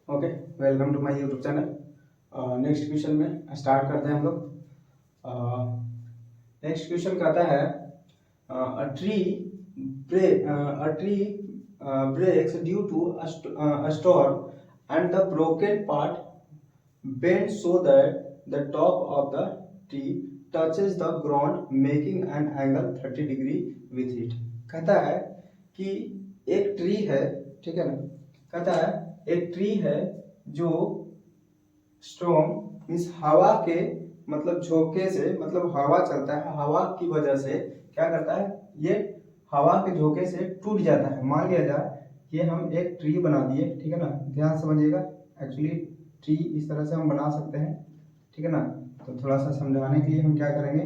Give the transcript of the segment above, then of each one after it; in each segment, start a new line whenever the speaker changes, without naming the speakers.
Okay, welcome to my YouTube channel. Next question में start करते हैं हम लोग। नेक्स्ट क्वेश्चन कहता है a tree breaks due to a storm and the broken part bends so that the top of the tree touches the ground making an angle 30 degree with it। कहता है कि एक ट्री है, ठीक है ना। कहता है एक ट्री है जो स्टॉर्म मीन्स हवा के मतलब झोंके से, मतलब हवा चलता है, हवा की वजह से क्या करता है, ये हवा के झोंके से टूट जाता है। मान लिया जाए ये हम एक ट्री बना दिए, ठीक है ना। ध्यान समझिएगा, एक्चुअली ट्री इस तरह से हम बना सकते हैं, ठीक है ना। तो थोड़ा सा समझाने के लिए हम क्या करेंगे,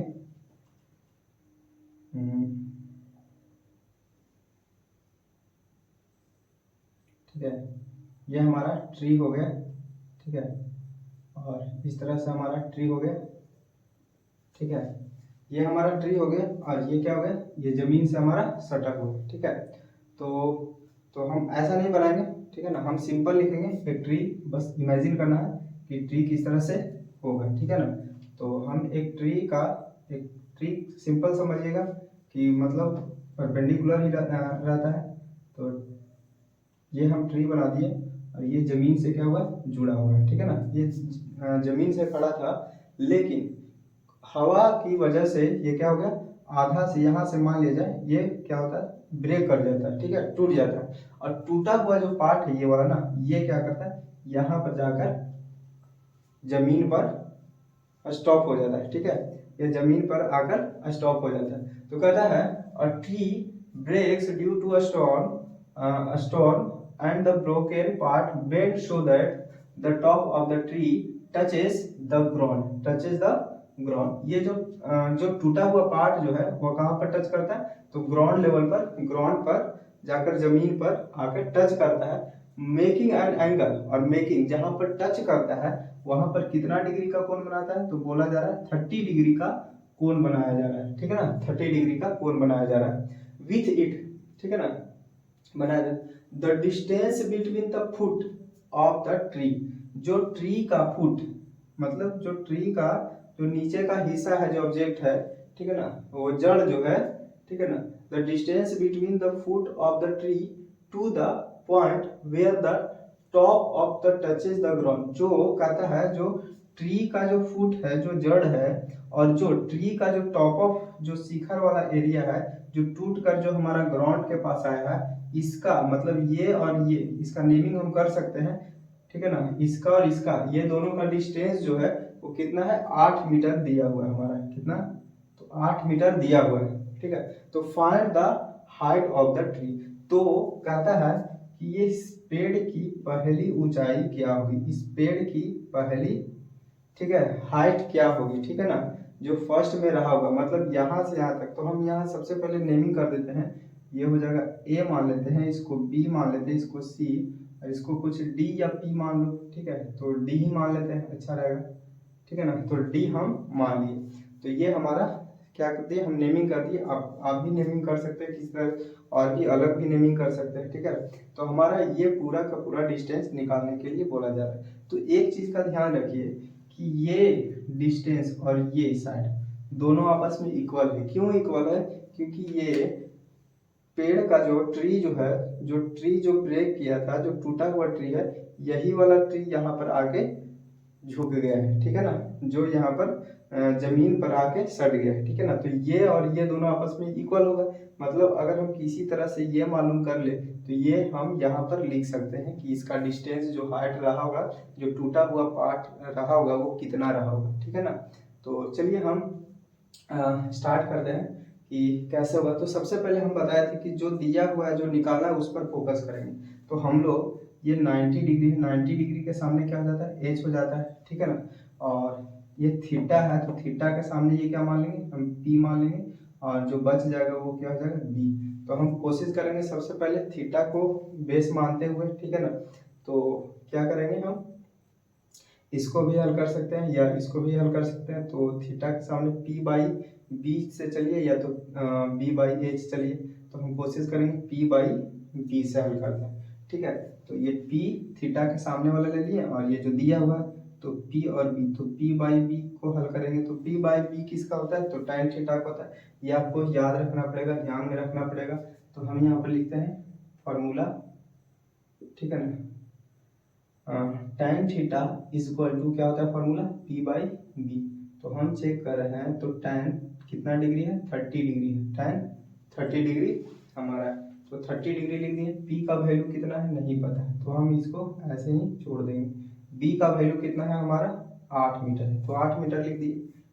ठीक है, ये हमारा ट्री हो गया, ठीक है, और इस तरह से हमारा ट्री हो गया, ठीक है। ये हमारा ट्री हो गया और ये क्या हो गया, ये जमीन से हमारा सटा हुआ, ठीक है। तो हम ऐसा नहीं बनाएंगे, ठीक है ना। हम सिंपल लिखेंगे एक ट्री, बस इमेजिन करना है कि ट्री किस तरह से होगा, ठीक है ना। तो हम एक ट्री सिंपल समझिएगा कि मतलब परपेंडिकुलर ही रहता है। तो ये हम ट्री बना दिए और ये जमीन से क्या हुआ, जुड़ा हुआ है, ठीक है ना। ये जमीन से खड़ा था, लेकिन हवा की वजह से ये क्या हो गया, आधा से यहाँ से मान लिया जाए ये क्या होता है, ब्रेक कर जाता है, ठीक है, टूट जाता है। और टूटा हुआ जो पार्ट है ये वाला ना, ये क्या करता है, यहाँ पर जाकर जमीन पर स्टॉप हो जाता है, ठीक है। ये जमीन पर आकर स्टॉप हो जाता है। तो कहता है a tree breaks due to a storm and the broken part bent so that the top of the tree touches the ground। ये जो टूटा हुआ पार्ट जो है वो कहाँ पर टच करता है, तो ग्राउंड लेवल पर, ग्राउंड पर जाकर जमीन पर आकर टच करता है, मेकिंग एन एंगल। और मेकिंग जहां पर टच करता है वहां पर कितना डिग्री का कोण बनाता है, तो बोला जा रहा है 30 डिग्री का कोण बनाया जा रहा है, ठीक है ना। 30 डिग्री का कोण बनाया जा रहा है विथ इट, ठीक है ना, बनाया the distance between the foot of the tree. जो ट्री का फुट मतलब जो ट्री का जो नीचे का हिस्सा है, जो ऑब्जेक्ट है, ठीक है ना, वो जड़ जो है, ठीक है ना, the distance between the foot of the tree to the point where the top of the touches the ground. जो कहता है जो ट्री का जो फुट है, जो जड़ है, और जो ट्री का जो टॉप ऑफ जो शिखर वाला एरिया है, जो टूट कर जो हमारा ग्राउंड के पास आया है, इसका मतलब ये और ये, इसका नेमिंग हम कर सकते हैं, ठीक है ना। इसका और इसका ये दोनों का डिस्टेंस जो है वो कितना है, 8 मीटर दिया हुआ है हमारा, कितना, तो 8 मीटर दिया हुआ है, ठीक है। तो find the height of the tree. तो कहता है कि ये इस पेड़ की पहली ऊंचाई क्या होगी, इस पेड़ की पहली, ठीक है, हाइट क्या होगी, ठीक है ना, जो फर्स्ट में रहा होगा, मतलब यहाँ से यहाँ तक। तो हम यहाँ सबसे पहले नेमिंग कर देते हैं, ये हो जाएगा ए मान लेते हैं, इसको बी मान लेते हैं, इसको सी, और इसको कुछ डी या पी मान लो, ठीक है। तो डी ही मान लेते हैं, अच्छा रहेगा, ठीक है ना। तो डी हम मान लिए। तो ये हमारा क्या करते हैं, हम नेमिंग कर दिए। आप भी नेमिंग कर सकते हैं किस तरह, और भी अलग भी नेमिंग कर सकते हैं, ठीक है। तो हमारा ये पूरा का पूरा डिस्टेंस निकालने के लिए बोला जा रहा है। तो एक चीज का ध्यान रखिए कि ये डिस्टेंस और ये साइड दोनों आपस में इक्वल है। क्यों इक्वल है, क्योंकि ये पेड़ का जो ट्री जो है, जो ट्री जो ब्रेक किया था, जो टूटा हुआ ट्री है, यही वाला ट्री यहाँ पर आके झुक गया है, ठीक है ना, जो यहाँ पर जमीन पर आके सट गया है, ठीक है ना। तो ये और ये दोनों आपस में इक्वल होगा। मतलब अगर हम किसी तरह से ये मालूम कर ले तो ये हम यहाँ पर लिख सकते हैं कि इसका डिस्टेंस जो हाइट रहा होगा, जो टूटा हुआ पार्ट रहा होगा, वो कितना रहा होगा, ठीक है ना। तो चलिए हम स्टार्ट करते हैं कि कैसे होगा। तो सबसे पहले हम बताए थे कि जो दिया हुआ है, जो निकालना है, उस पर फोकस करेंगे। तो हम लोग ये 90 डिग्री के सामने क्या हो जाता है, एच हो जाता है, ठीक है ना। और ये थीटा है, तो थीटा के सामने ये क्या मान लेंगे, हम पी मान लेंगे, और जो बच जाएगा वो क्या हो जाएगा, बी। तो हम कोशिश करेंगे सबसे पहले थीटा को बेस मानते हुए, ठीक है ना। तो क्या करेंगे, हम इसको भी हल कर सकते हैं या इसको भी हल कर सकते हैं। तो थीटा के सामने पी बाई बी से चलिए, या तो बी बाई एच चलिए। तो हम कोशिश करेंगे पी बाई बी से हल करते हैं, ठीक है। तो ये p थीटा के सामने वाला ले लिए और ये जो दिया हुआ है तो p और b, तो p बाई b को हल करेंगे तो p बाई b किसका होता है, तो tan थीटा का होता है। ये आपको याद रखना पड़ेगा, ध्यान में रखना पड़ेगा। तो हम यहाँ पर लिखते हैं फॉर्मूला, ठीक है ना, tan theta is equal to क्या होता है फॉर्मूला, p बाई b। तो हम चेक कर रहे हैं तो tan कितना डिग्री है, 30 डिग्री है, tan 30 डिग्री हमारा है। तो 30 डिग्री लिख दिए। p का वैल्यू कितना है नहीं पता है, तो हम इसको ऐसे ही छोड़ देंगे। b का वैल्यू कितना है हमारा 8 मीटर है, तो 8 मीटर लिख दिए,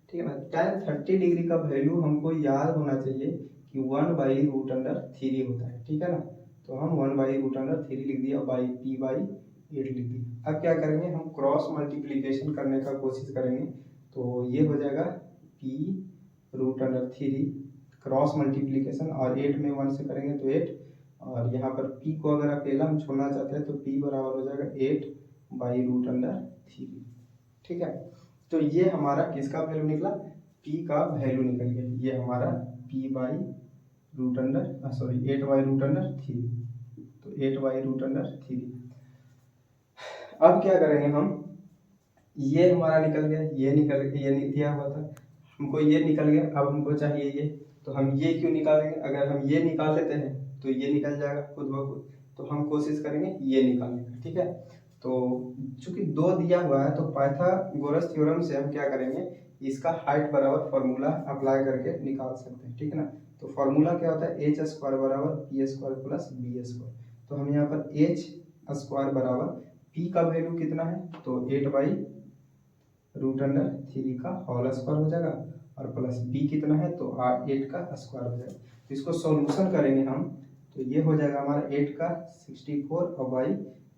ठीक है ना। tan 30 डिग्री का वैल्यू हमको याद होना चाहिए कि 1/√3 होता है, ठीक है ना। तो हम 1/√3 लिख दिया, बाई p बाई 8 लिख दिया। अब क्या करेंगे, हम क्रॉस मल्टीप्लीकेशन करने का कोशिश करेंगे। तो ये हो जाएगा p√3 क्रॉस मल्टीप्लीकेशन, और 8 में 1 से करेंगे तो 8, और यहाँ पर p को अगर अकेला हम छोड़ना चाहते हैं तो p बराबर हो जाएगा 8/√3, ठीक है। तो ये हमारा किसका वैल्यू निकला, p का वैल्यू निकल गया। ये हमारा p/√3, सॉरी 8/√3, तो 8/√3। अब क्या करेंगे हम, ये हमारा निकल गया, ये निकल गया, ये नहीं दिया हुआ था हमको, ये निकल गया। अब हमको चाहिए ये, तो हम ये क्यों निकालेंगे, अगर हम ये निकाल लेते हैं तो ये निकल जाएगा खुद ब खुद। तो हम कोशिश करेंगे ये निकालने का, ठीक है। तो चूंकि 2 दिया हुआ है तो पाइथागोरस थ्योरम से हम क्या करेंगे, इसका हाइट बराबर फॉर्मूला अप्लाई करके निकाल सकते हैं, ठीक है ना। तो फॉर्मूला क्या होता है, h स्क्वायर बराबर p square plus b square. तो हम यहाँ पर h स्क्वायर बराबर p का वैल्यू कितना है, तो 8/√3 का होल स्क्वायर हो जाएगा, और प्लस b कितना है, तो 8 का स्क्वायर हो जाएगा। तो इसको सॉल्यूशन करेंगे हम, तो ये हो जाएगा हमारा 8 का 64, और बाई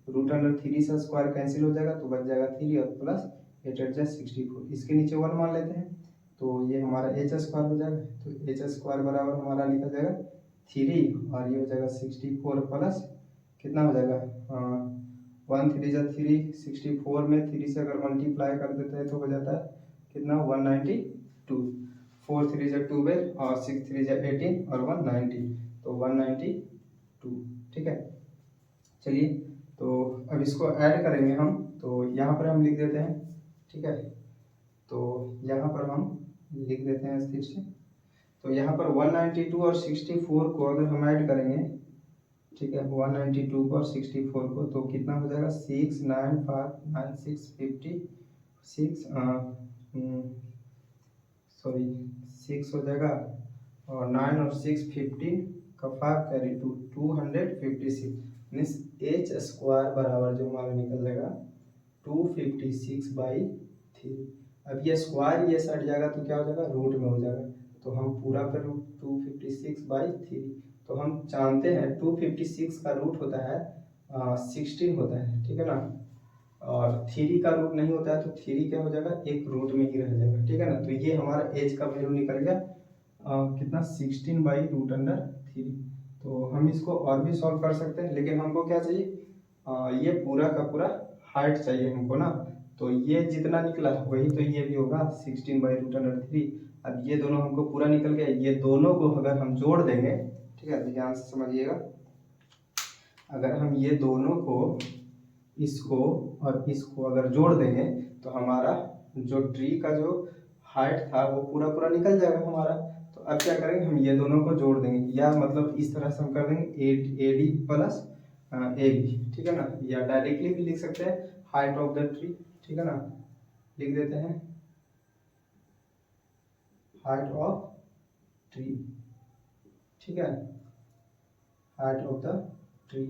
√3 से स्क्वायर कैंसिल हो जाएगा तो बच जाएगा 3, और प्लस 8 8 64, इसके नीचे 1 मान लेते हैं तो ये हमारा h स्क्वायर हो जाएगा। तो h स्क्वायर बराबर हमारा निकल जाएगा 3, और ये हो जाएगा 64 प्लस कितना हो जाएगा, 1 3 जा 3, 64 में 3 से अगर मल्टीप्लाई कर देते हैं तो हो जाता है कितना 192, 4 3 जा 12, और 6 3 जा 18, और 190, तो 192, ठीक है। चलिए तो अब इसको ऐड करेंगे हम, तो यहाँ पर हम लिख देते हैं, ठीक है। तो यहाँ पर हम लिख देते हैं स्थिर से। तो यहाँ पर 192 और 64 को अगर हम ऐड करेंगे, ठीक है, 192 को और 64 को, तो कितना हो जाएगा 6 9 5 9 6 56, सॉरी 6 हो जाएगा, और 9 और 6 15 का 5 कैरी 2 256, मीन्स h स्क्वायर बराबर जो हमारा निकल जाएगा 256/3। अब ये स्क्वायर ये सट जाएगा तो क्या हो जाएगा, रूट में हो जाएगा। तो हम पूरा पर रूट 256/3, तो हम जानते हैं 256 का रूट होता है 16 होता है, ठीक है ना। और 3 का रूट नहीं होता है तो 3 क्या हो जाएगा, एक रूट में ही रह जाएगा, ठीक है ना। तो ये हमारा h का वैल्यू निकल गया कितना 16/√3। तो हम इसको और भी सॉल्व कर सकते हैं, लेकिन हमको क्या चाहिए, ये पूरा का पूरा हाइट चाहिए हमको ना। तो ये जितना निकला वही तो ये भी होगा 16/√3। अब ये दोनों हमको पूरा निकल गया, ये दोनों को अगर हम जोड़ देंगे, ठीक है, ध्यान से समझिएगा। अगर हम ये दोनों को, इसको और इसको अगर जोड़ देंगे तो हमारा जो ट्री का जो हाइट था वो पूरा पूरा निकल जाएगा हमारा। तो अब क्या करेंगे, हम ये दोनों को जोड़ देंगे, या मतलब इस तरह से हम कर देंगे AD प्लस AB, ठीक है ना। या डायरेक्टली भी लिख सकते हैं हाइट ऑफ द ट्री, ठीक है ना। लिख देते हैं हाइट ऑफ ट्री, ठीक है, हाइट ऑफ द ट्री।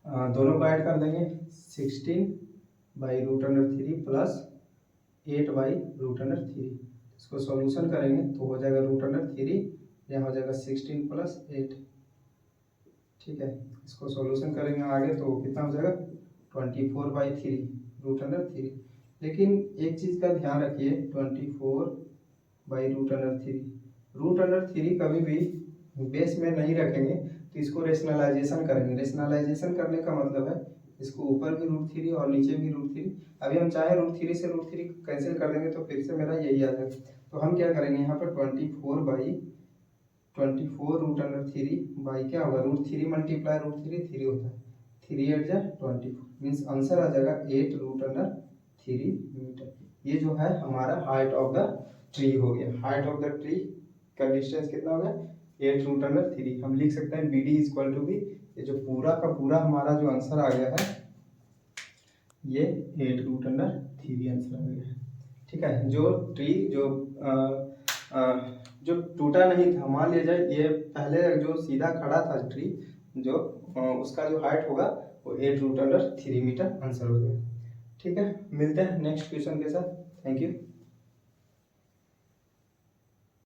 दोनों को ऐड कर देंगे 16/√3 प्लस 8/√3। इसको सॉल्यूशन करेंगे तो हो जाएगा √3, यहाँ हो जाएगा 16 प्लस 8, ठीक है। इसको सॉल्यूशन करेंगे आगे तो कितना हो जाएगा 24/3 लेकिन एक चीज़ का ध्यान रखिए, 24/√3 कभी भी बेस में नहीं रखेंगे, तो इसको रेशनलाइजेशन करेंगे। रेशनलाइजेशन करने का मतलब है इसको ऊपर भी √3 और नीचे भी √3। अभी हम चाहे √3 से √3 कैंसिल कर देंगे तो फिर से मेरा यही आ जाएगा। तो हम क्या करेंगे, यहाँ पर 24/√3 24√3 बाई क्या होगा √3 मल्टीप्लाई √3 3 होता है 3 8 जा 24 मीन्स आंसर आ जाएगा 8√3 मीटर। ये जो है हमारा हाइट ऑफ द ट्री हो गया। हाइट ऑफ द ट्री का डिस्टेंस कितना हो गया 8√3। हम लिख सकते हैं BD इक्वल टू बी, ये जो पूरा का पूरा हमारा जो आंसर आ गया है ये 8√3 आंसर आ गया है। ठीक है, जो ट्री जो टूटा नहीं था, मान लिया जाए ये पहले जो सीधा खड़ा था ट्री, जो उसका जो हाइट होगा वो 8√3 मीटर आंसर हो जाएगा। ठीक है, मिलते हैं नेक्स्ट क्वेश्चन के साथ। Thank you.